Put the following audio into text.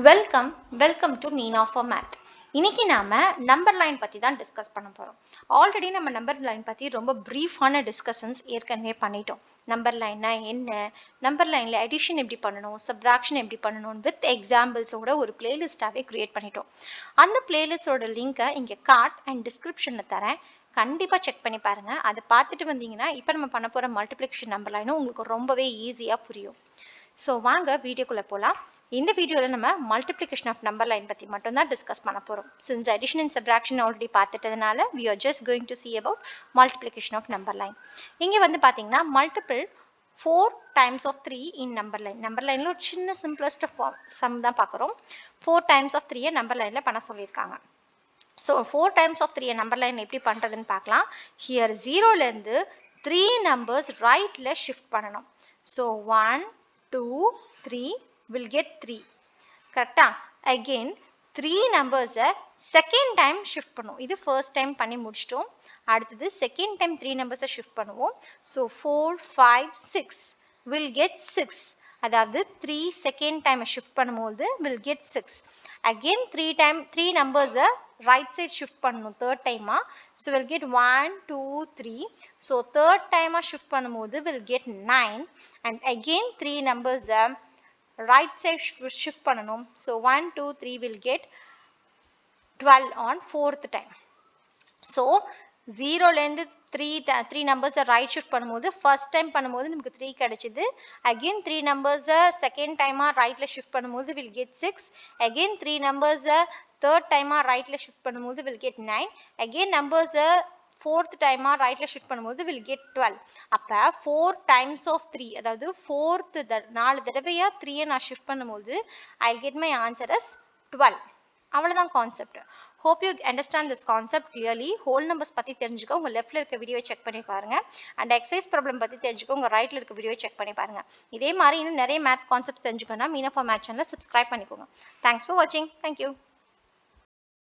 Welcome to Meena for math. இன்னைக்கு நாம number line பற்றி தான் டிஸ்கஸ் பண்ண போகிறோம். ஆல்ரெடி நம்ம நம்பர் லைன் பற்றி ரொம்ப ப்ரீஃபான டிஸ்கஷன்ஸ் ஏற்கனவே பண்ணிட்டோம். நம்பர் லைன்னா என்ன, நம்பர் லைனில் அடிஷன் எப்படி பண்ணணும், சப்ராக்ஷன் எப்படி பண்ணணும் வித் எக்ஸாம்பிள்ஸோட ஒரு பிளேலிஸ்ட்டாகவே க்ரியேட் பண்ணிட்டோம். அந்த பிளேலிஸ்டோட லிங்கை இங்கே கார்ட் அண்ட் டிஸ்கிரிப்ஷனில் தரேன். கண்டிப்பாக செக் பண்ணி பாருங்கள். அதை பார்த்துட்டு வந்தீங்கன்னா இப்போ நம்ம பண்ண போகிற மல்டிப்ளிகேஷன் நம்பர் லைனும் உங்களுக்கு ரொம்பவே ஈஸியாக புரியும். ஸோ வாங்க வீடியோக்குள்ளே போகலாம். இந்த வீடியோவில் நம்ம மல்டிப்ளிகேஷன் ஆஃப் நம்பர் லைன் பற்றி மட்டும்தான் டிஸ்கஸ் பண்ண போகிறோம். Since addition and subtraction already பார்த்துட்டதுனால we are just going to see about multiplication of number line. இங்கே வந்து பார்த்தீங்கன்னா multiple 4 times of 3 in number line. Number லைனில் ஒரு சின்ன சிம்பிளஸ்ட் சம் தான் பார்க்குறோம். 4 times of 3 நம்பர் லைனில் பண்ண சொல்லியிருக்காங்க. So 4 times of 3 number line எப்படி பண்ணுறதுன்னு பார்க்கலாம். ஹியர் 0லேருந்து 3 நம்பர்ஸ் ரைட்டில் ஷிஃப்ட் பண்ணணும். So 1 2 3 will get 3. கரெக்டா? அகெயின் 3 நம்பர்ஸை செகண்ட் டைம் ஷிஃப்ட் பண்ணுவோம். இது ஃபர்ஸ்ட் டைம் பண்ணி முடிச்சிட்டோம். அடுத்தது செகண்ட் டைம் 3 நம்பர்ஸை ஷிஃப்ட் பண்ணுவோம். So 4 5 6 will get 6. அதாவது 3 செகண்ட் டைம் ஷிஃப்ட் பண்ணும்போது will get 6. அகெயின் 3 நம்பர்ஸை ரைட் சைட் ஷிஃப்ட் பண்ணணும் தேர்ட் டைமாக. So will get 1 2 3. So third டைமாக ஷிஃப்ட் பண்ணும்போது வில் கெட் 9. அண்ட் அகெயின் 3 நம்பர்ஸை ரைட் சைட் ஷிஃப்ட் பண்ணணும். So 1 2 3 will get 12 on fourth time. So 0லேருந்து 3 நம்பர்ஸை ரைட் ஷிஃப்ட் பண்ணும்போது ஃபர்ஸ்ட் டைம் பண்ணும்போது நமக்கு 3 கிடைச்சிது. அகெயின் 3 நம்பர்ஸை செகண்ட் டைமாக ரைட்டில் ஷிஃப்ட் பண்ணும்போது வில் கெட் 6. அகெயின் 3 நம்பர்ஸை தேர்ட் டைமாக ரைட்டில் ஷிஃப்ட் பண்ணும்போது வில் கெட் 9. அகெயின் நம்பர்ஸை ஃபோர்த் டைமாக ரைட்டில் ஷிஃப்ட் பண்ணும்போது வில் கெட் 12. அப்போ 4 times of 3, அதாவது 4 தடவையாக 3யை நான் ஷிஃப்ட் பண்ணும்போது I get my answer as 12. அவ்வளோதான் concept. Hope you understand this concept clearly. Whole numbers பற்றி தெரிஞ்சுக்க உங்கள் லெஃப்ட்டில் இருக்க வீடியோ செக் பண்ணி பாருங்கள். அண்ட் எக்ஸசைஸ் ப்ராப்ளம் பற்றி தெரிஞ்சுக்க உங்கள் ரைட்டில் இருக்க வீடியோ செக் பண்ணி பாருங்கள். இதே மாதிரி இன்னும் நிறைய மேத் கான்செப்ட் தெரிஞ்சுக்கணும்னா மீனா ஃபார் மேத் சேனலை சப்ஸ்கிரைப் பண்ணிக்கோங்க. தேங்க்ஸ் ஃபார் வாட்சிங். தேங்க்யூ.